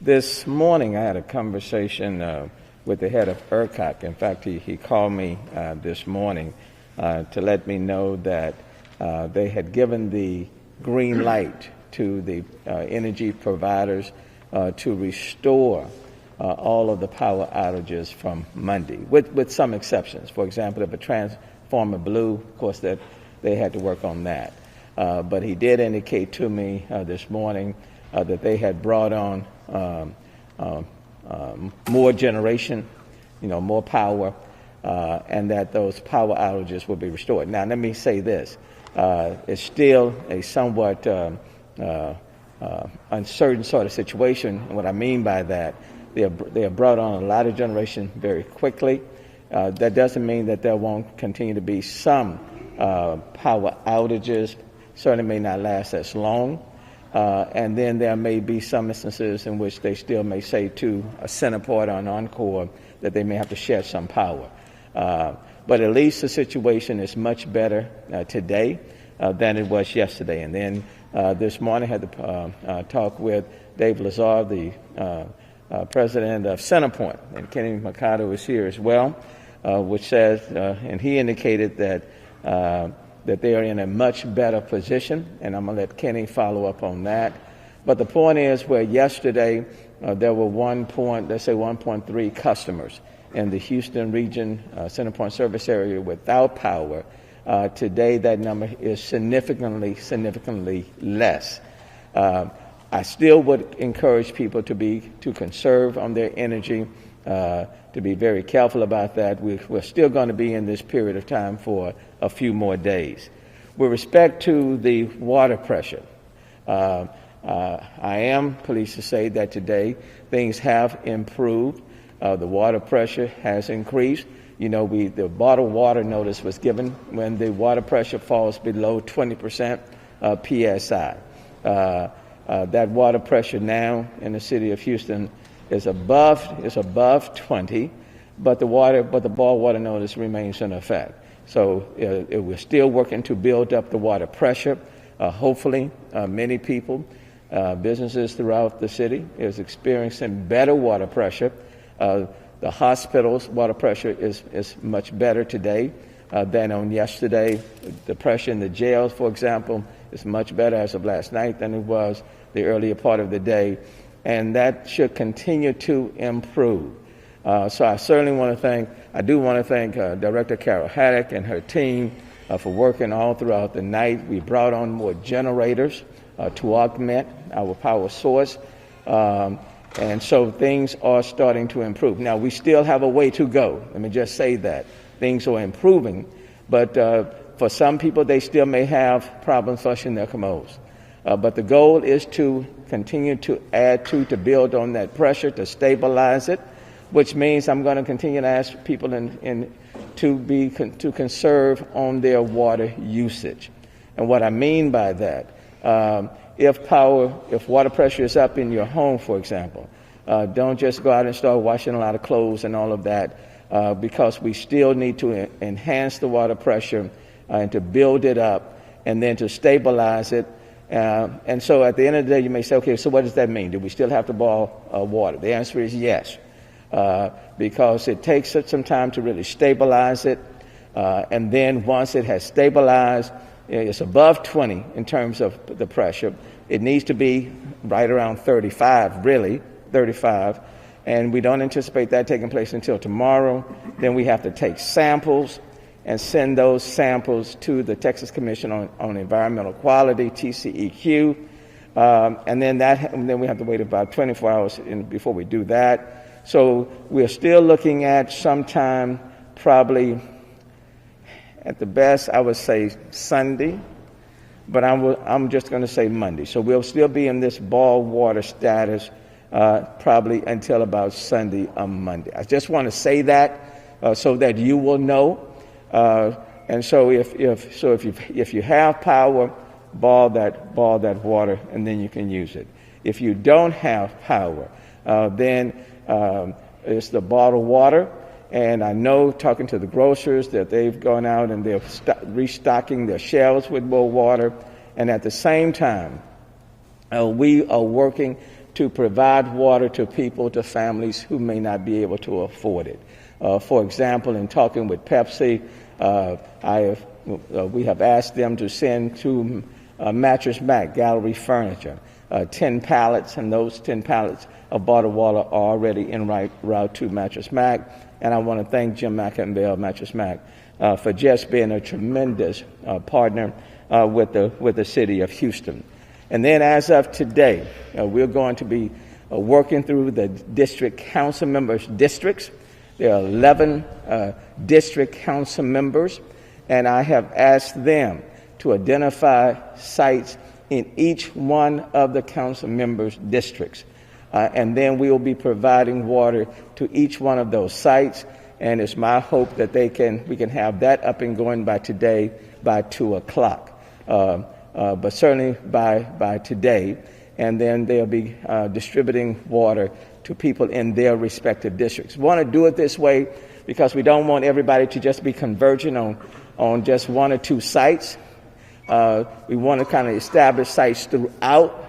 This morning I had a conversation with the head of ERCOT. In fact, he called me this morning to let me know that they had given the green light to the energy providers to restore all of the power outages from Monday, with some exceptions. For example, if a transformer blew, of course, that they had to work on that. But he did indicate to me this morning that they had brought on more generation, more power, and that those power outages will be restored. Now, let me say this. It's still a somewhat uncertain sort of situation. And what I mean by that, they have brought on a lot of generation very quickly. That doesn't mean that there won't continue to be some power outages. Certainly may not last as long. And then there may be some instances in which they still may say to a Centerport or an Encore that they may have to shed some power. But at least the situation is much better today than it was yesterday. And then this morning I had to talk with Dave Lazar, the president of Centerpoint, and Kenny Mercado is here as well, which says, and he indicated that they are in a much better position, and I'm going to let Kenny follow up on that. But the point is, where yesterday there were 1.3 customers in the Houston region, Centerpoint service area without power, today that number is significantly less. I still would encourage people to conserve on their energy, to be very careful about that. We're still going to be in this period of time for a few more days. With respect to the water pressure, I am pleased to say that today things have improved. The water pressure has increased. The bottled water notice was given when the water pressure falls below 20% PSI. That water pressure now in the city of Houston is above 20, but the boil water notice remains in effect. So we're still working to build up the water pressure. Hopefully, many people, businesses throughout the city is experiencing better water pressure. The hospital's water pressure is much better today than on yesterday. The pressure in the jails, for example, is much better as of last night than it was the earlier part of the day. And that should continue to improve. So I certainly want to thank Director Carol Haddock and her team for working all throughout the night. We brought on more generators to augment our power source. And so things are starting to improve. Now, we still have a way to go. Let me just say that. Things are improving. But for some people, they still may have problems flushing their commodes. But the goal is to continue to add to build on that pressure, to stabilize it, which means I'm going to continue to ask people to conserve on their water usage. And what I mean by that, if water pressure is up in your home, for example, don't just go out and start washing a lot of clothes and all of that, because we still need to enhance the water pressure and to build it up and then to stabilize it. And so at the end of the day, you may say, okay, so what does that mean? Do we still have to boil water? The answer is yes, because it takes some time to really stabilize it. And then once it has stabilized, it's above 20 in terms of the pressure. It needs to be right around 35, really, 35. And we don't anticipate that taking place until tomorrow. Then we have to take samples and send those samples to the Texas Commission on Environmental Quality, TCEQ, and then we have to wait about 24 hours before we do that. So we're still looking at sometime, probably at the best, I would say Sunday, but I'm just going to say Monday. So we'll still be in this boil water status probably until about Sunday or Monday. I just want to say that so that you will know. And so if you have power, boil that water, and then you can use it. If you don't have power, then it's the bottled water. And I know, talking to the grocers, that they've gone out and they're restocking their shelves with more water. And at the same time, we are working to provide water to people, to families who may not be able to afford it. For example, in talking with Pepsi, we have asked them to send to Mattress Mac Gallery Furniture 10 pallets, and those 10 pallets of bottled water are already en route to Mattress Mac. And I want to thank Jim McInville, Mattress Mac, for just being a tremendous partner with the city of Houston. And then as of today, we're going to be working through the district council members' districts. There are 11 district council members, and I have asked them to identify sites in each one of the council members' districts. And then we will be providing water to each one of those sites. And it's my hope that we can have that up and going by today, by 2 o'clock. But certainly by today. And then they'll be distributing water to people in their respective districts. We want to do it this way because we don't want everybody to just be converging on just 1 or 2 sites. We want to kind of establish sites throughout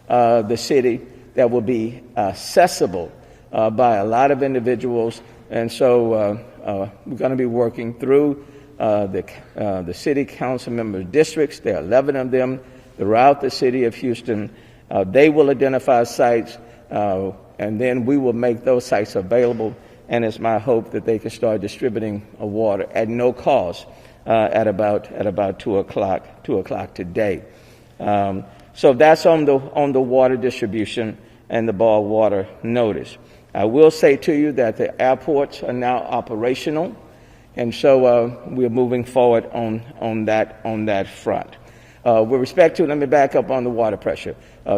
the city that will be accessible by a lot of individuals. And so we're going to be working through the city council member districts. There are 11 of them throughout the city of Houston. They will identify sites, and then we will make those sites available. And it's my hope that they can start distributing water at no cost at about 2 o'clock today. So that's on the water distribution and the boil water notice. I will say to you that the airports are now operational, and so we're moving forward on that front. With respect to, let me back up on the water pressure.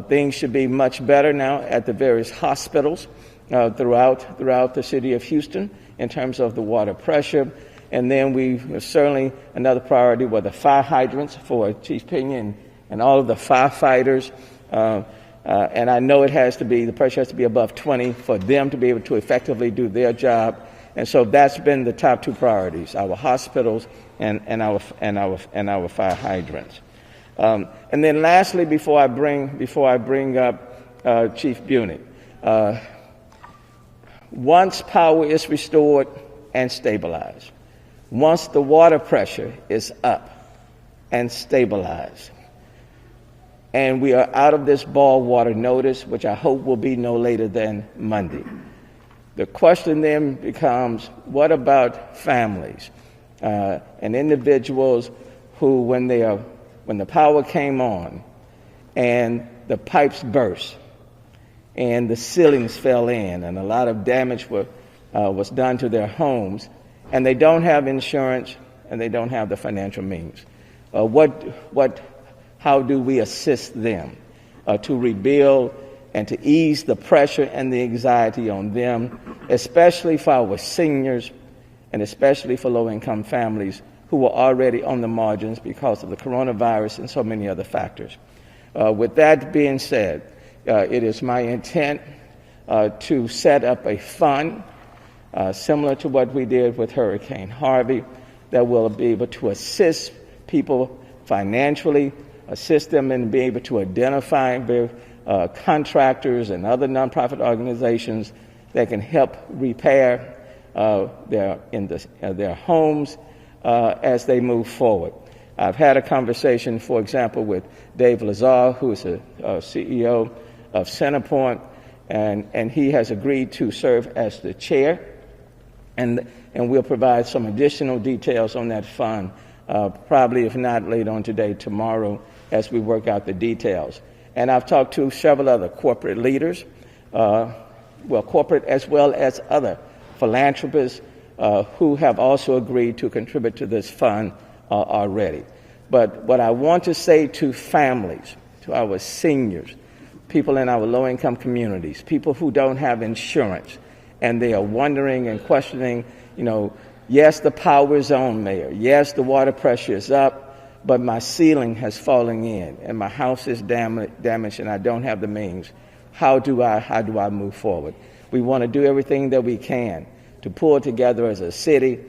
Things should be much better now at the various hospitals throughout the city of Houston in terms of the water pressure. And then we certainly, another priority were the fire hydrants for Chief Pena and all of the firefighters. And I know the pressure has to be above 20 for them to be able to effectively do their job. And so that's been the top 2 priorities: our hospitals and our fire hydrants. And then lastly, before I bring up Chief Buney, once power is restored and stabilized, once the water pressure is up and stabilized, and we are out of this boil water notice, which I hope will be no later than Monday, the question then becomes, what about families and individuals who, when the power came on and the pipes burst and the ceilings fell in and a lot of damage was done to their homes, and they don't have insurance and they don't have the financial means? How do we assist them to rebuild and to ease the pressure and the anxiety on them, especially for our seniors and especially for low-income families who were already on the margins because of the coronavirus and so many other factors? With that being said, it is my intent to set up a fund similar to what we did with Hurricane Harvey that will be able to assist people financially, assist them in being able to identify contractors and other nonprofit organizations that can help repair their homes as they move forward. I've had a conversation, for example, with Dave Lazar, who is a CEO of Centerpoint, and he has agreed to serve as the chair, and we'll provide some additional details on that fund, probably if not later on today, tomorrow, as we work out the details. And I've talked to several other corporate leaders, corporate as well as other philanthropists who have also agreed to contribute to this fund already. But what I want to say to families, to our seniors, people in our low-income communities, people who don't have insurance, and they are wondering and questioning, yes, the power is on, Mayor. Yes, the water pressure is up, but my ceiling has fallen in, and my house is damaged, and I don't have the means. How do I move forward? We want to do everything that we can to pull together as a city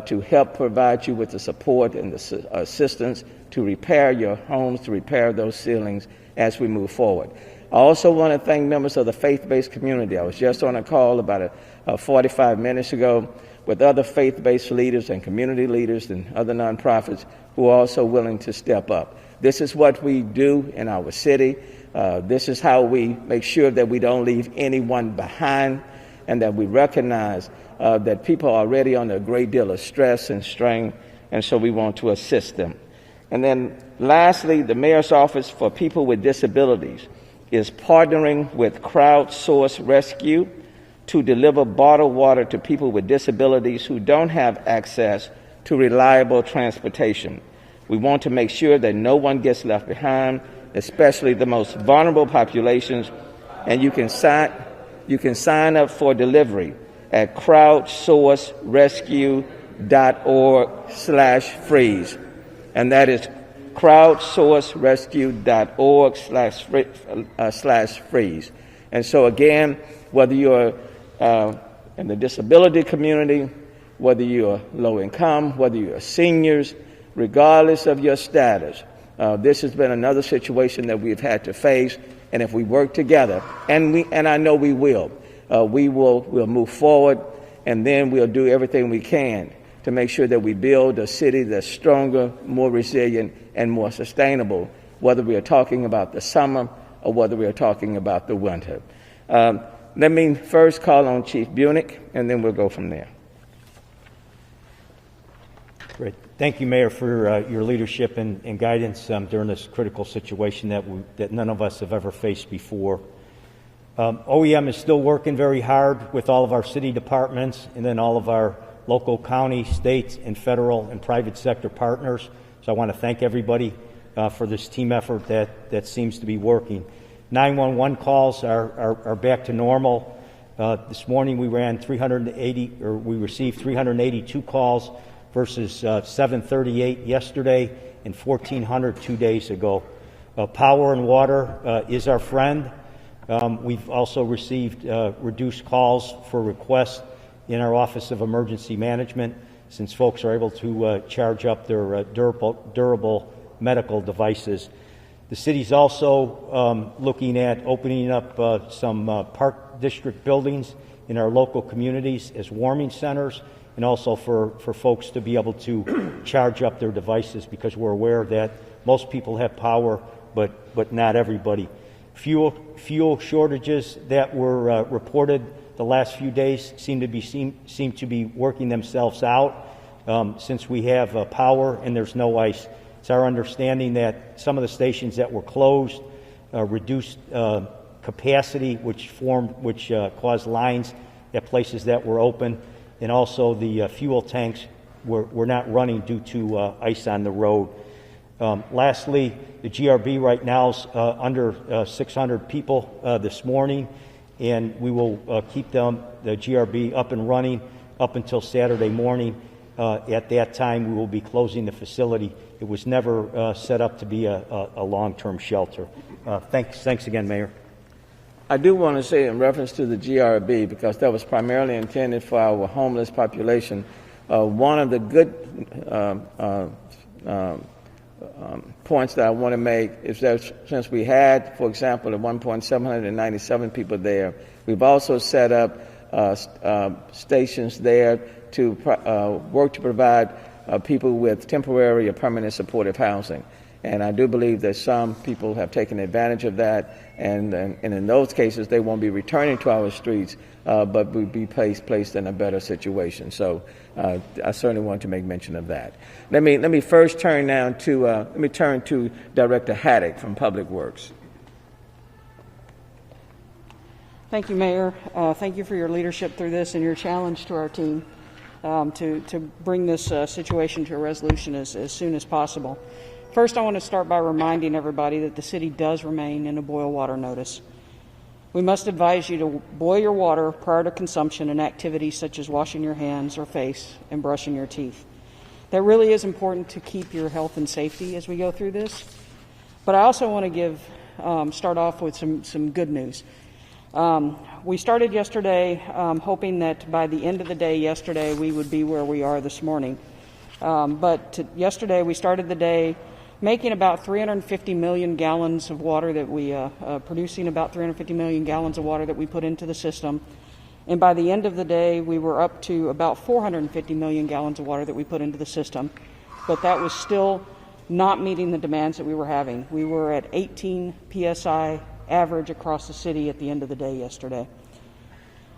to help provide you with the support and the assistance to repair your homes, to repair those ceilings as we move forward. I also want to thank members of the faith-based community. I was just on a call about 45 minutes ago with other faith-based leaders and community leaders and other nonprofits who are also willing to step up. This is what we do in our city. This is how we make sure that we don't leave anyone behind and that we recognize that people are already under a great deal of stress and strain, and so we want to assist them. And then lastly, the Mayor's Office for People with Disabilities is partnering with Crowdsource Rescue to deliver bottled water to people with disabilities who don't have access to reliable transportation. We want to make sure that no one gets left behind, especially the most vulnerable populations, and you can sign up for delivery at crowdsourcerescue.org/freeze, and that is crowdsourcerescue.org/freeze. And so again, whether you're in the disability community, whether you're low income, whether you're seniors, regardless of your status, this has been another situation that we've had to face. And if we work together, and I know we will, we'll move forward, and then we'll do everything we can to make sure that we build a city that's stronger, more resilient, and more sustainable, whether we are talking about the summer or whether we are talking about the winter. Let me first call on Chief Bunick, and then we'll go from there. Great. Thank you, Mayor, for your leadership and guidance during this critical situation that none of us have ever faced before. OEM is still working very hard with all of our city departments and then all of our local, county, state, and federal and private sector partners. So I want to thank everybody for this team effort that seems to be working. 911 calls are back to normal. This morning we received 382 calls versus 738 yesterday and 1,400 2 days ago. Power and water is our friend. We've also received reduced calls for requests in our Office of Emergency Management since folks are able to charge up their durable medical devices. The city's also looking at opening up some park district buildings in our local communities as warming centers, and also for folks to be able to charge up their devices, because we're aware that most people have power, but not everybody. Fuel shortages that were reported the last few days seem to be working themselves out since we have power and there's no ice. It's our understanding that some of the stations that were closed reduced capacity, which caused lines at places that were open, and also the fuel tanks were not running due to ice on the road. Lastly, the GRB right now is under 600 people this morning, and we will keep the GRB up and running up until Saturday morning. At that time, we will be closing the facility. It was never set up to be a long-term shelter. Thanks again, Mayor. I do want to say in reference to the GRB, because that was primarily intended for our homeless population, one of the good points that I want to make is that since we had, for example, at one point 797 people there, we've also set up stations there to work to provide people with temporary or permanent supportive housing. And I do believe that some people have taken advantage of that, and in those cases they won't be returning to our streets, but will be placed in a better situation. So I certainly want to make mention of that. Let me first turn now to Director Haddock from Public Works. Thank you, Mayor. Thank you for your leadership through this and your challenge to our team to bring this situation to a resolution as soon as possible. First, I want to start by reminding everybody that the city does remain in a boil water notice. We must advise you to boil your water prior to consumption and activities such as washing your hands or face and brushing your teeth. That really is important to keep your health and safety as we go through this. But I also want to start off with some good news. We started yesterday hoping that by the end of the day yesterday we would be where we are this morning. But yesterday we started the day making about 350 million gallons of water that we, producing about 350 million gallons of water that we put into the system. And by the end of the day, we were up to about 450 million gallons of water that we put into the system. But that was still not meeting the demands that we were having. We were at 18 PSI average across the city at the end of the day yesterday.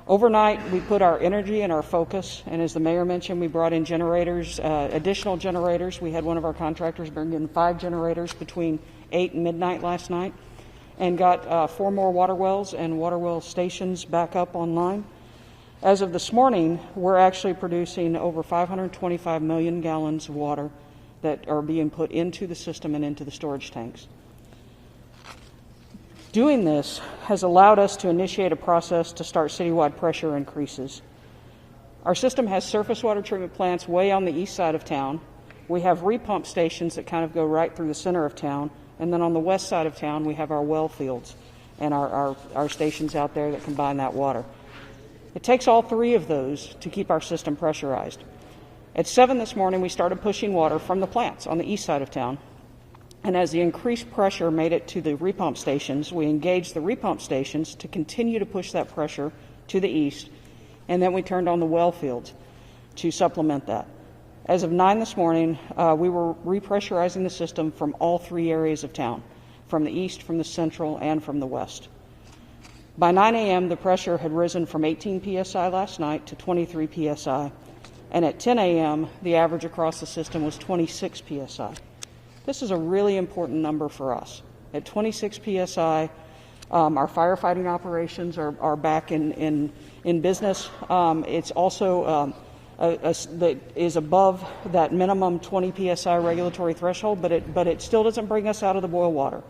Overnight, we put our energy and our focus, and as the mayor mentioned, we brought in generators, additional generators. We had one of our contractors bring in 5 generators between 8 and midnight last night, and got 4 more water wells and water well stations back up online. As of this morning, we're actually producing over 525 million gallons of water that are being put into the system and into the storage tanks. Doing this has allowed us to initiate a process to start citywide pressure increases. Our system has surface water treatment plants way on the east side of town. We have repump stations that kind of go right through the center of town. And then on the west side of town, we have our well fields and our stations out there that combine that water. It takes all 3 of those to keep our system pressurized. At 7 this morning, we started pushing water from the plants on the east side of town. And as the increased pressure made it to the repump stations, we engaged the repump stations to continue to push that pressure to the east, and then we turned on the well fields to supplement that. As of 9 this morning, we were repressurizing the system from all 3 areas of town, from the east, from the central, and from the west. By 9 a.m., the pressure had risen from 18 psi last night to 23 psi, and at 10 a.m., the average across the system was 26 psi. This is a really important number for us. At 26 psi, our firefighting operations are back in business. It's also that is above that minimum 20 psi regulatory threshold, but it still doesn't bring us out of the boil water.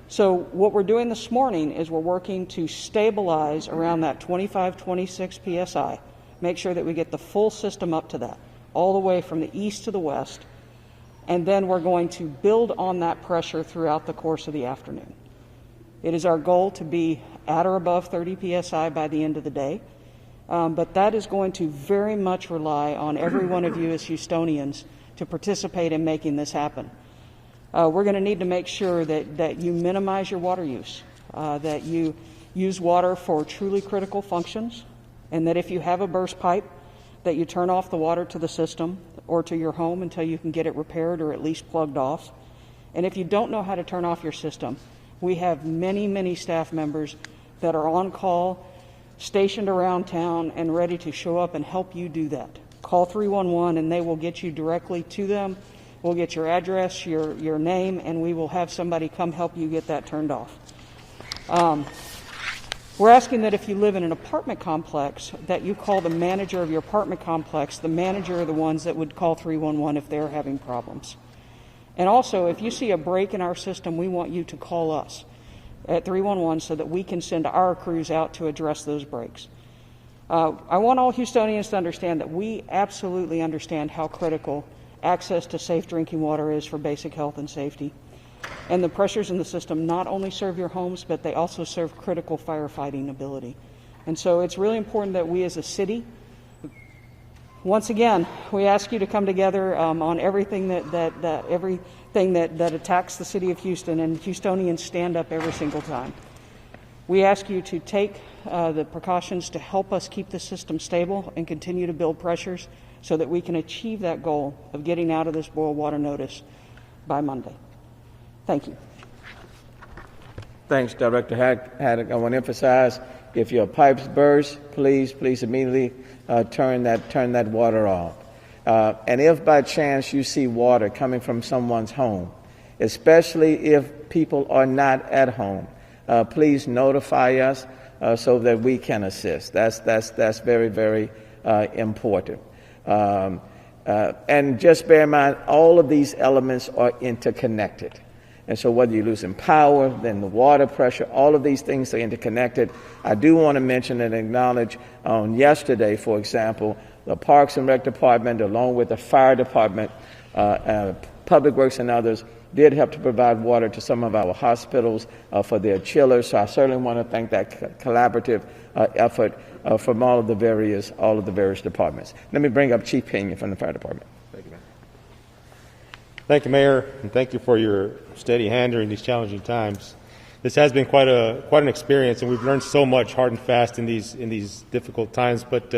So what we're doing this morning is we're working to stabilize around that 25, 26 psi, make sure that we get the full system up to that, all the way from the east to the west. And then we're going to build on that pressure throughout the course of the afternoon. It is our goal to be at or above 30 psi by the end of the day, but that is going to very much rely on every one of you as Houstonians to participate in making this happen. We're going to need to make sure that you minimize your water use, that you use water for truly critical functions, and that if you have a burst pipe, that you turn off the water to the system or to your home until you can get it repaired or at least plugged off. And if you don't know how to turn off your system, we have many, many staff members that are on call, stationed around town, and ready to show up and help you do that. Call 311 and they will get you directly to them. We'll get your address, your name, and we will have somebody come help you get that turned off. We're asking that if you live in an apartment complex, that you call the manager of your apartment complex. The manager are the ones that would call 311 if they're having problems. And also, if you see a break in our system, we want you to call us at 311 so that we can send our crews out to address those breaks. I want all Houstonians to understand that we absolutely understand how critical access to safe drinking water is for basic health and safety. And the pressures in the system not only serve your homes, but they also serve critical firefighting ability. And so it's really important that we as a city, once again, we ask you to come together on everything that attacks the city of Houston, and Houstonians stand up every single time. We ask you to take the precautions to help us keep the system stable and continue to build pressures so that we can achieve that goal of getting out of this boil water notice by Monday. Thank you. Thanks, Director Haddock. I want to emphasize, if your pipes burst, please immediately turn that water off. And if by chance you see water coming from someone's home, especially if people are not at home, please notify us so that we can assist. That's very, very important. And just bear in mind, all of these elements are interconnected. And so whether you're losing power, then the water pressure, all of these things are interconnected. I do want to mention and acknowledge on yesterday, for example, the Parks and Rec Department, along with the Fire Department, Public Works and others, did help to provide water to some of our hospitals for their chillers. So I certainly want to thank that collaborative effort from all of the various departments. Let me bring up Chief Pena from the Fire Department. Thank you, man. Thank you, Mayor, and thank you for your steady hand during these challenging times. This has been quite an experience, and we've learned so much hard and fast in these difficult times. But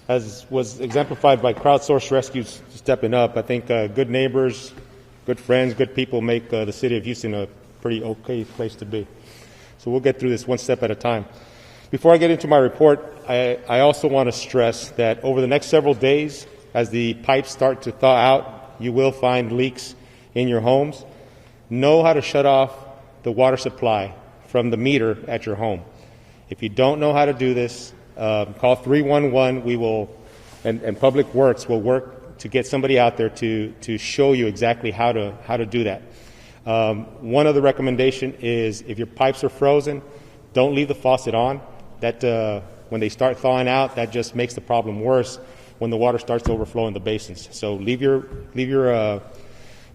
as was exemplified by crowdsourced rescues stepping up, I think good neighbors, good friends, good people make the city of Houston a pretty okay place to be. So we'll get through this one step at a time. Before I get into my report, I also want to stress that over the next several days, as the pipes start to thaw out, you will find leaks in your homes. Know how to shut off the water supply from the meter at your home. If you don't know how to do this, call 311. We will, and Public Works will work to get somebody out there to show you exactly how to do that. One other recommendation is if your pipes are frozen, don't leave the faucet on. That when they start thawing out, that just makes the problem worse when the water starts to overflow in the basins. So leave your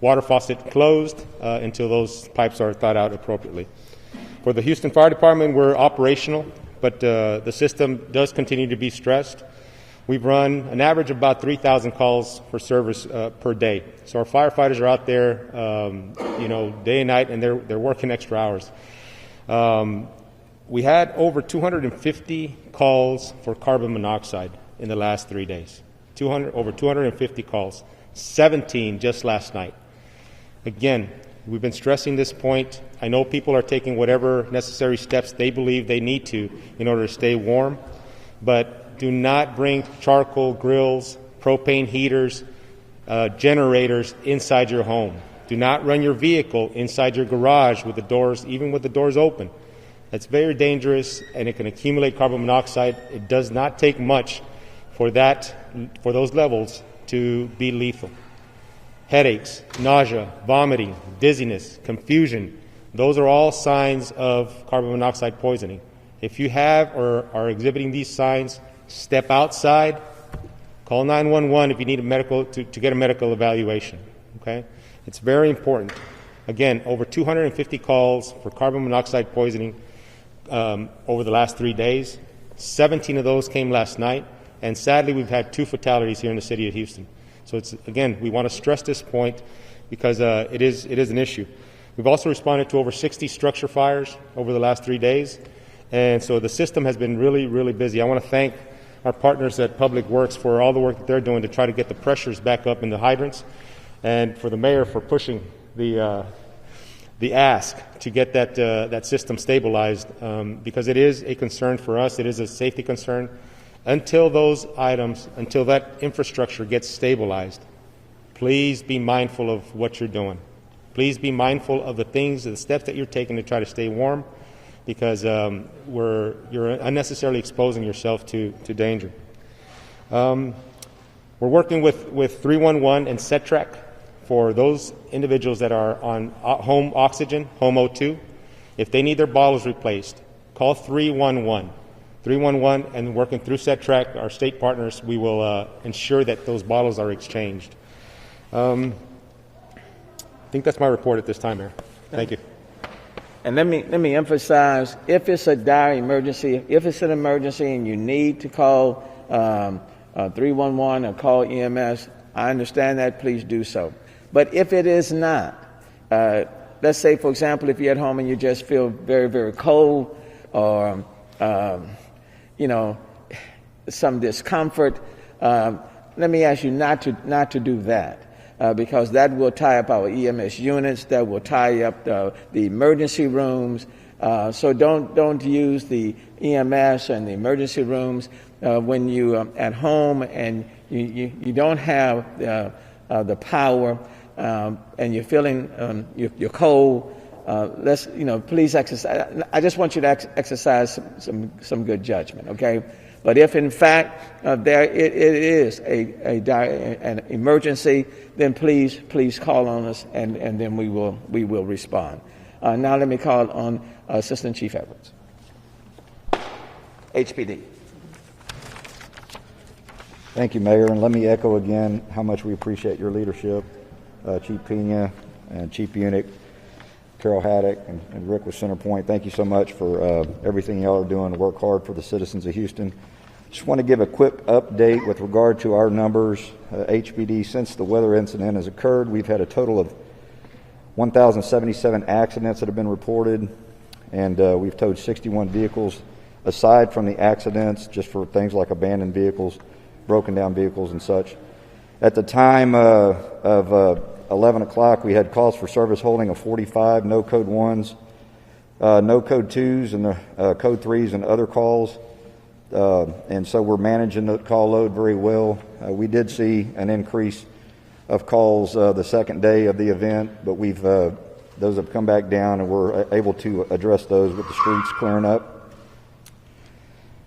water faucet closed until those pipes are thawed out appropriately. For the Houston Fire Department, we're operational, but the system does continue to be stressed. We've run an average of about 3,000 calls for service per day. So our firefighters are out there, day and night, and they're working extra hours. We had over 250 calls for carbon monoxide in the last 3 days. Over 250 calls, 17 just last night. Again, we've been stressing this point. I know people are taking whatever necessary steps they believe they need to in order to stay warm, but do not bring charcoal grills, propane heaters, generators inside your home. Do not run your vehicle inside your garage with the doors, even with the doors open. That's very dangerous, and it can accumulate carbon monoxide. It does not take much for those levels to be lethal. Headaches, nausea, vomiting, dizziness, confusion, those are all signs of carbon monoxide poisoning. If you have or are exhibiting these signs, step outside, call 911 if you need to get a medical evaluation. Okay? It's very important. Again, over 250 calls for carbon monoxide poisoning over the last 3 days. 17 of those came last night, and sadly we've had 2 fatalities here in the city of Houston. So we want to stress this point because it is an issue. We've also responded to over 60 structure fires over the last 3 days, and so the system has been really, really busy. I want to thank our partners at Public Works for all the work that they're doing to try to get the pressures back up in the hydrants, and for the mayor for pushing the ask to get that system stabilized because it is a concern for us. It is a safety concern. Until that infrastructure gets stabilized, please be mindful of what you're doing. Please be mindful of the steps that you're taking to try to stay warm, because you're unnecessarily exposing yourself to danger. We're working with 311 and SETRAC for those individuals that are on home oxygen, home O2. If they need their bottles replaced, call 311. 311, and working through SETRAC, our state partners, we will ensure that those bottles are exchanged. I think that's my report at this time, Mayor. Thank you. And let me emphasize, if it's a dire emergency, if it's an emergency and you need to call 311 or call EMS, I understand that. Please do so. But if it is not, let's say, for example, if you're at home and you just feel very, very cold or some discomfort, let me ask you not to do that, because that will tie up our EMS units, that will tie up the emergency rooms. So don't use the EMS and the emergency rooms when you at home and you don't have the power and you're feeling you're cold. Please exercise. I just want you to exercise some good judgment, okay? But if in fact it is an emergency, then please call on us, and then we will respond. Now let me call on Assistant Chief Edwards, HPD. Thank you, Mayor, and let me echo again how much we appreciate your leadership, Chief Pena and Chief Unick, Carol Haddock, and Rick with Centerpoint. Thank you so much for everything y'all are doing to work hard for the citizens of Houston. Just want to give a quick update with regard to our numbers. HPD, since the weather incident has occurred, we've had a total of 1,077 accidents that have been reported, and we've towed 61 vehicles. Aside from the accidents, just for things like abandoned vehicles, broken down vehicles and such. At the time of 11 o'clock, we had calls for service holding of 45, no code 1s, no code 2s, and code 3s and other calls. And so we're managing the call load very well. We did see an increase of calls the second day of the event, but those have come back down, and we're able to address those with the streets clearing up.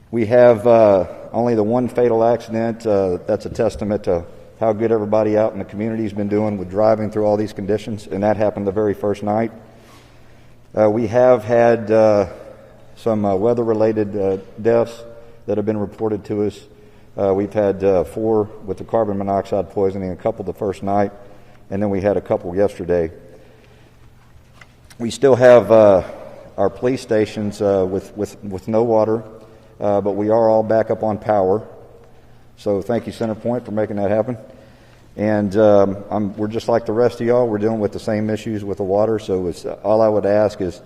We have only the one fatal accident. That's a testament to how good everybody out in the community has been doing with driving through all these conditions, and that happened the very first night. We have had some weather-related deaths that have been reported to us. We've had 4 with the carbon monoxide poisoning, a couple the first night, and then we had a couple yesterday. We still have our police stations with no water. But we are all back up on power. So thank you, Centerpoint, for making that happen. And we're just like the rest of y'all. We're dealing with the same issues with the water. So all I would ask is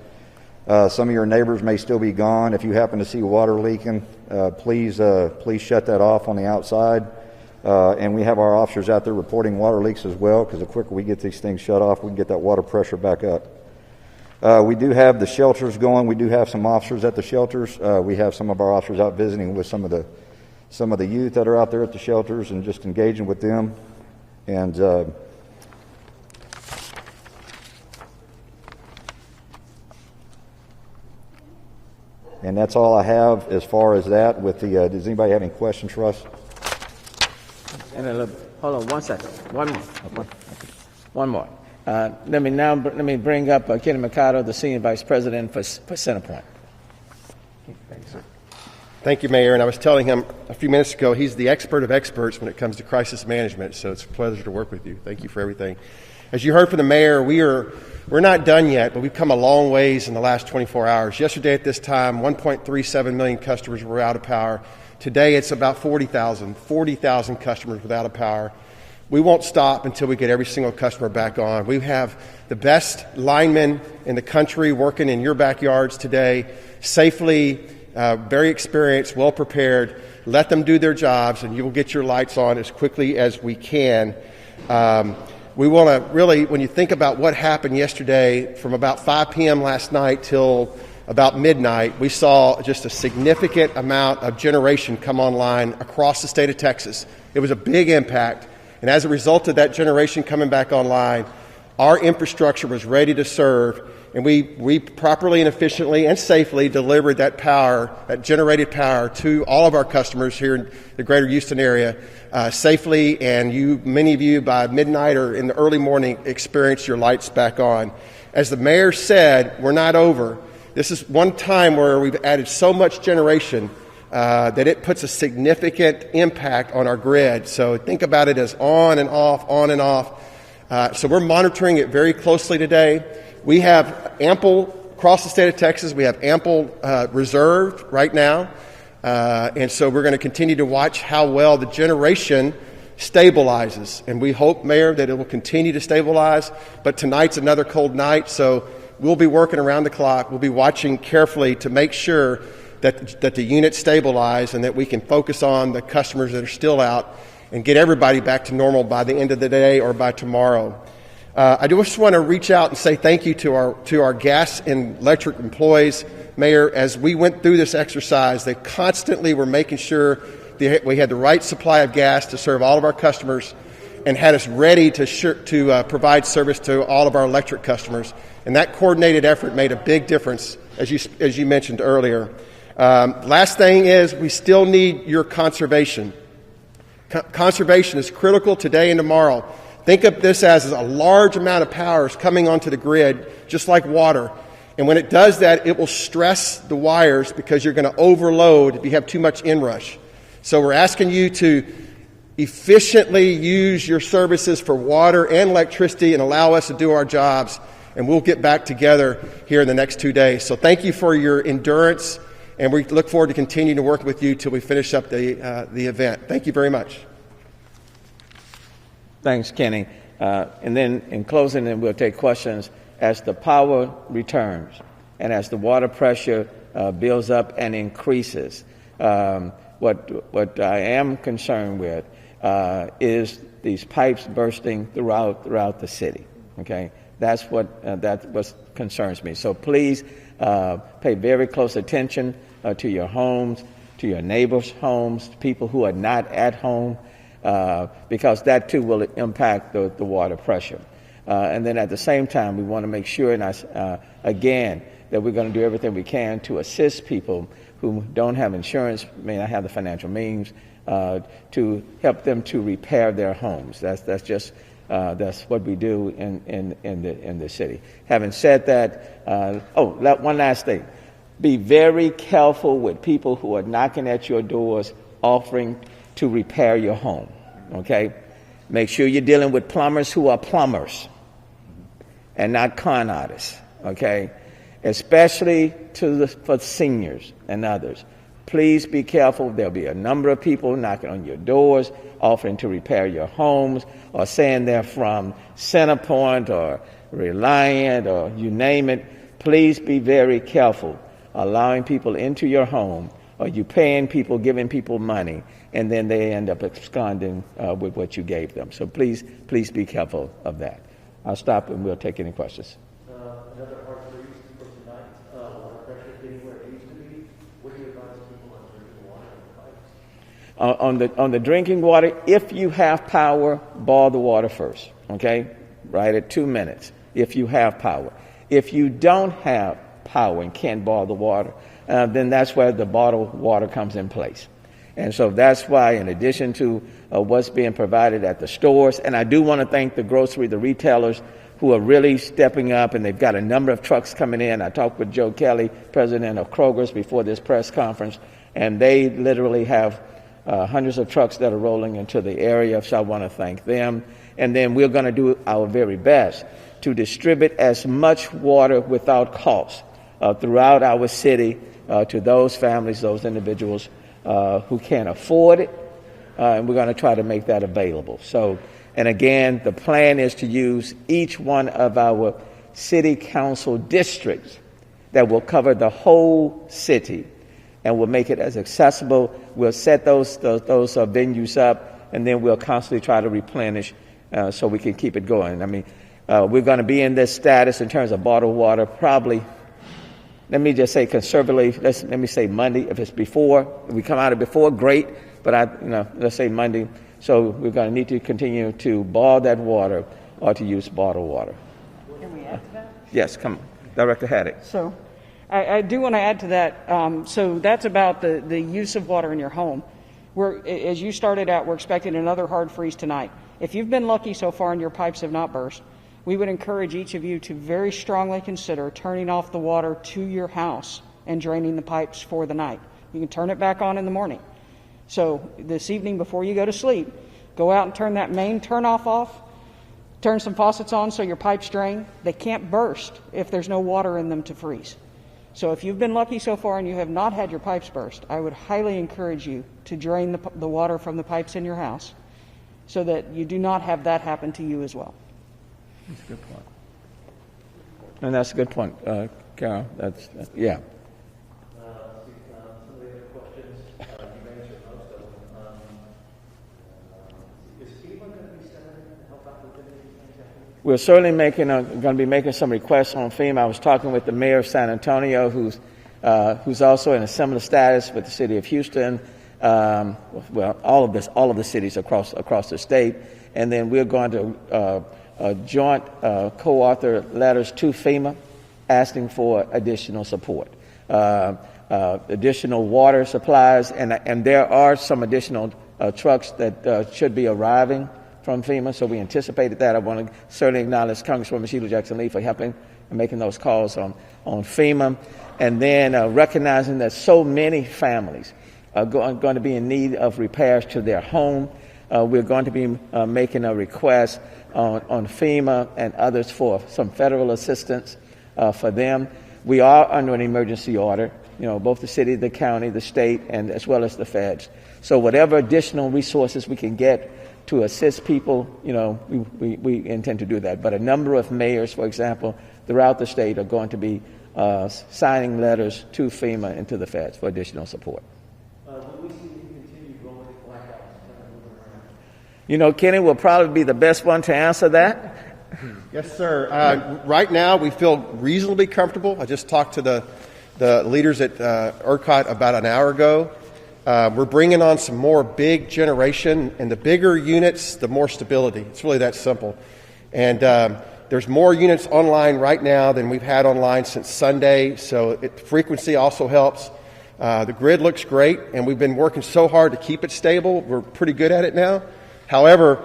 some of your neighbors may still be gone. If you happen to see water leaking, please shut that off on the outside. And we have our officers out there reporting water leaks as well, because the quicker we get these things shut off, we can get that water pressure back up. We do have the shelters going. We do have some officers at the shelters. We have some of our officers out visiting with some of the youth that are out there at the shelters and just engaging with them. And that's all I have as far as that. With the does anybody have any questions for us? And hold on 1 second. One more. Let me bring up Kenny Mercado, the Senior Vice President for Centerpoint. Thanks, sir. Thank you, Mayor. And I was telling him a few minutes ago, he's the expert of experts when it comes to crisis management, so it's a pleasure to work with you. Thank you for everything. As you heard from the Mayor, we're not done yet, but we've come a long ways in the last 24 hours. Yesterday at this time, 1.37 million customers were out of power. Today it's about 40,000 customers without power. We won't stop until we get every single customer back on. We have the best linemen in the country working in your backyards today, safely, very experienced, well prepared. Let them do their jobs, and you will get your lights on as quickly as we can. We want to really, when you think about what happened yesterday, from about 5 p.m. last night till about midnight, we saw just a significant amount of generation come online across the state of Texas. It was a big impact. And as a result of that generation coming back online, our infrastructure was ready to serve, and we properly and efficiently and safely delivered that power, that generated power, to all of our customers here in the greater Houston area safely, and many of you by midnight or in the early morning experienced your lights back on. As the Mayor said, we're not over. This is one time where we've added so much generation that it puts a significant impact on our grid. So think about it as on and off, on and off. So we're monitoring it very closely today. We have ample, across the state of Texas, we have ample reserved right now. And so we're going to continue to watch how well the generation stabilizes. And we hope, Mayor, that it will continue to stabilize. But tonight's another cold night, so we'll be working around the clock. We'll be watching carefully to make sure that the units stabilize and that we can focus on the customers that are still out and get everybody back to normal by the end of the day or by tomorrow. I just want to reach out and say thank you to our gas and electric employees, Mayor. As we went through this exercise, they constantly were making sure we had the right supply of gas to serve all of our customers and had us ready to provide service to all of our electric customers. And that coordinated effort made a big difference, as you mentioned earlier. Last thing is we still need your conservation. Conservation is critical today and tomorrow. Think of this as a large amount of power is coming onto the grid, just like water. And when it does that, it will stress the wires because you're going to overload if you have too much inrush. So we're asking you to efficiently use your services for water and electricity and allow us to do our jobs. And we'll get back together here in the next 2 days. So thank you for your endurance And we look forward to continuing to work with you till we finish up the event. Thank you very much. Thanks, Kenny. And then in closing, then we'll take questions as the power returns and as the water pressure builds up and increases. What I am concerned with is these pipes bursting throughout the city. Okay, that's what concerns me. So please pay very close attention to your homes, to your neighbors' homes, to people who are not at home, because that too will impact the water pressure. And then at the same time, we want to make sure, and again, that we're going to do everything we can to assist people who don't have insurance, may not have the financial means, to help them to repair their homes. That's what we do in the city. Having said that, one last thing. Be very careful with people who are knocking at your doors offering to repair your home, okay? Make sure you're dealing with plumbers who are plumbers and not con artists, okay? Especially for seniors and others. Please be careful. There'll be a number of people knocking on your doors, offering to repair your homes, or saying they're from Centerpoint or Reliant or you name it. Please be very careful allowing people into your home, or you paying people, giving people money, and then they end up absconding with what you gave them. So please be careful of that. I'll stop and we'll take any questions. Another hard freeze for tonight. Water pressure getting where it needs to be. What do you advise people on drinking water in the pipes? On the drinking water, if you have power, boil the water first. Okay, right at 2 minutes. If you have power, if you don't have power and can't boil the water, then that's where the bottled water comes in place. And so that's why, in addition to what's being provided at the stores, and I do want to thank the retailers who are really stepping up, and they've got a number of trucks coming in. I talked with Joe Kelly, president of Kroger's, before this press conference, and they literally have hundreds of trucks that are rolling into the area, so I want to thank them. And then we're going to do our very best to distribute as much water without cost throughout our city to those families, those individuals who can't afford it, and we're going to try to make that available. So, and again, the plan is to use each one of our city council districts that will cover the whole city, and we'll make it as accessible. We'll set those venues up, and then we'll constantly try to replenish so we can keep it going. I mean, we're going to be in this status in terms of bottled water probably, let me just say conservatively, let me say Monday. If it's before, if we come out of before, great, but let's say Monday. So we're going to need to continue to boil that water or to use bottled water. Can we add to that? Yes, come on. Director Haddock. So I do want to add to that. So that's about the use of water in your home. As you started out, we're expecting another hard freeze tonight. If you've been lucky so far and your pipes have not burst, we would encourage each of you to very strongly consider turning off the water to your house and draining the pipes for the night. You can turn it back on in the morning. So this evening before you go to sleep, go out and turn that main turn-off off, turn some faucets on so your pipes drain. They can't burst if there's no water in them to freeze. So if you've been lucky so far and you have not had your pipes burst, I would highly encourage you to drain the water from the pipes in your house so that you do not have that happen to you as well. That's a good point. And that's a good point, Carol. Yeah. Some of the other questions, you've answered most of them. Is anyone going to be stepping in to help out with any of these things? We're certainly going to be making some requests on FEMA. I was talking with the mayor of San Antonio, who's also in a similar status with the city of Houston. All of the cities across the state, and then we're going to joint co-author letters to FEMA asking for additional support, additional water supplies, and there are some additional trucks that should be arriving from FEMA, so we anticipated that. I want to certainly acknowledge Congresswoman Sheila Jackson-Lee for helping and making those calls on FEMA, and then recognizing that so many families are going to be in need of repairs to their home. We're going to be making a request on FEMA and others for some federal assistance for them. We are under an emergency order, both the city, the county, the state, and as well as the feds. So whatever additional resources we can get to assist people, we intend to do that. But a number of mayors, for example, throughout the state are going to be signing letters to FEMA and to the feds for additional support. Will we see you continue going to blackouts? Kenny will probably be the best one to answer that. Yes, sir. Right now, we feel reasonably comfortable. I just talked to the leaders at ERCOT about an hour ago. We're bringing on some more big generation, and the bigger units, the more stability. It's really that simple. And there's more units online right now than we've had online since Sunday, so frequency also helps. The grid looks great, and we've been working so hard to keep it stable. We're pretty good at it now. However,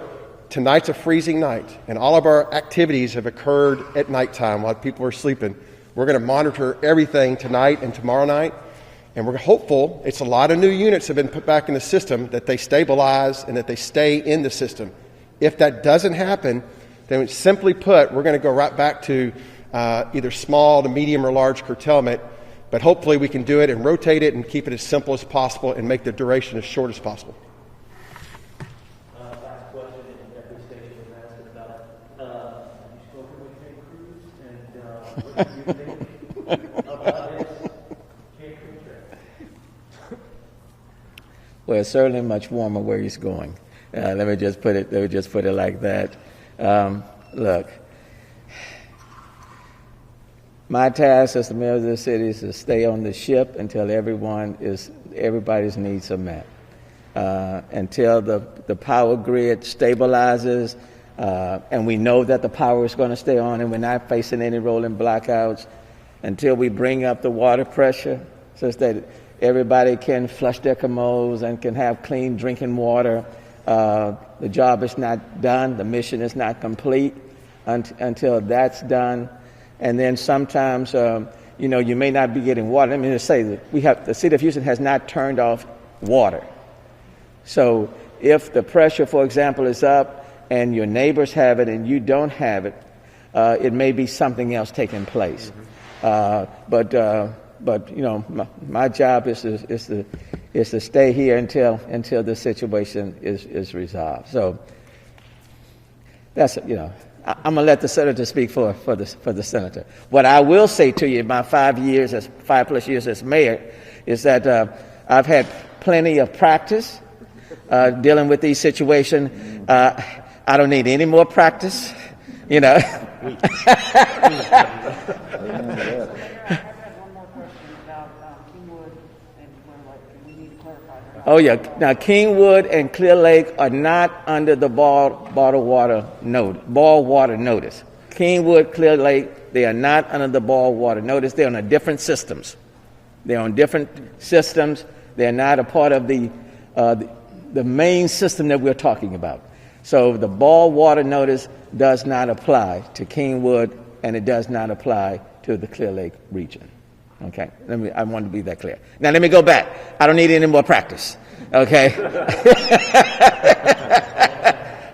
tonight's a freezing night, and all of our activities have occurred at nighttime while people are sleeping. We're going to monitor everything tonight and tomorrow night, and we're hopeful, it's a lot of new units have been put back in the system, that they stabilize and that they stay in the system. If that doesn't happen, then simply put, we're going to go right back to either small to medium or large curtailment, but hopefully we can do it and rotate it and keep it as simple as possible and make the duration as short as possible. Last question, and every station was asked about, have you spoken with Ken Cruz, and what do you think about his Ken Cruz trip? Well, it's certainly much warmer where he's going. Let me just put it like that. Look, my task as the mayor of the city is to stay on the ship until everybody's needs are met. Until the power grid stabilizes, and we know that the power is going to stay on and we're not facing any rolling blackouts, until we bring up the water pressure such that everybody can flush their commodes and can have clean drinking water. The job is not done. The mission is not complete until that's done. And then sometimes, you may not be getting water. Let me just say that the city of Houston has not turned off water. So if the pressure, for example, is up and your neighbors have it and you don't have it, it may be something else taking place. But my job is to stay here until the situation is resolved. So that's I'm gonna let the senator speak for the senator. What I will say to you in my 5+ years as mayor is that I've had plenty of practice dealing with these situations. I don't need any more practice. Oh, yeah. Now, Kingwood and Clear Lake are not under the ball water notice. Kingwood, Clear Lake, they are not under the ball water notice. They're on different systems. They're on different systems. They're not a part of the main system that we're talking about. So the ball water notice does not apply to Kingwood, and it does not apply to the Clear Lake region. Okay, I want to be that clear. Now let me go back. I don't need any more practice. Okay,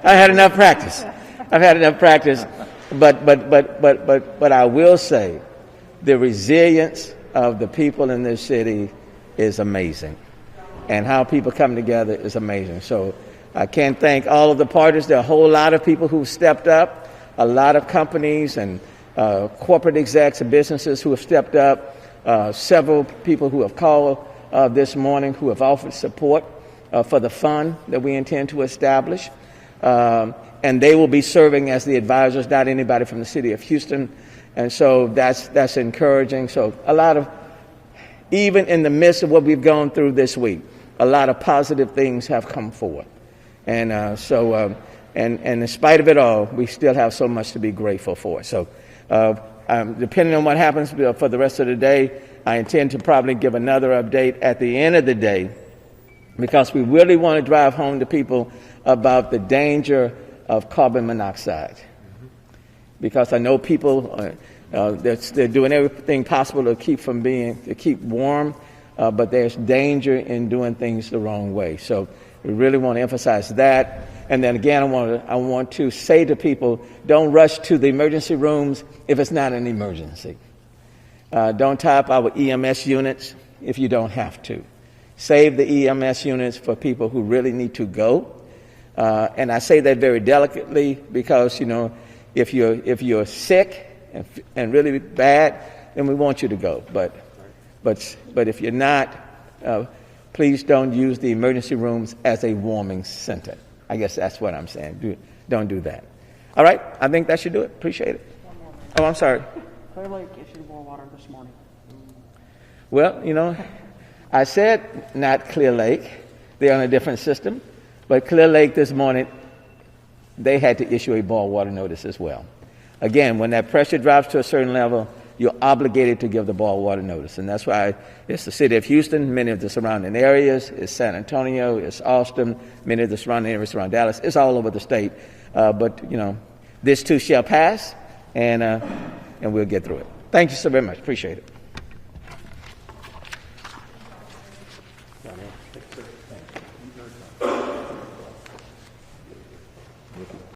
I've had enough practice. But I will say, the resilience of the people in this city is amazing, and how people come together is amazing. So I can't thank all of the parties. There are a whole lot of people who stepped up, a lot of companies and corporate execs and businesses who have stepped up. Several people who have called this morning who have offered support for the fund that we intend to establish. And they will be serving as the advisors, not anybody from the city of Houston. And so that's encouraging. So even in the midst of what we've gone through this week, a lot of positive things have come forward. And and in spite of it all, we still have so much to be grateful for. So depending on what happens for the rest of the day, I intend to probably give another update at the end of the day, because we really want to drive home to people about the danger of carbon monoxide. Because I know people, they're doing everything possible to keep warm, but there's danger in doing things the wrong way. So we really want to emphasize that. And then again, I want to say to people, don't rush to the emergency rooms if it's not an emergency. Don't tie up our EMS units. if you don't have to. Save the EMS units for people who really need to go. And I say that very delicately because, you know, if you're sick and really bad, then we want you to go. But if you're not, please don't use the emergency rooms as a warming center. I guess that's what I'm saying. Don't do that. All right, I think that should do it. Appreciate it. Oh, I'm sorry. Clear Lake issued boil water this morning. Well, you know, I said not Clear Lake. They're on a different system. But Clear Lake this morning, they had to issue a boil water notice as well. Again, when that pressure drops to a certain level, you're obligated to give the boil water notice. And that's why it's the city of Houston, many of the surrounding areas, it's San Antonio, it's Austin, many of the surrounding areas around Dallas. It's all over the state. But, you know, this too shall pass, and we'll get through it. Thank you so very much. Appreciate it.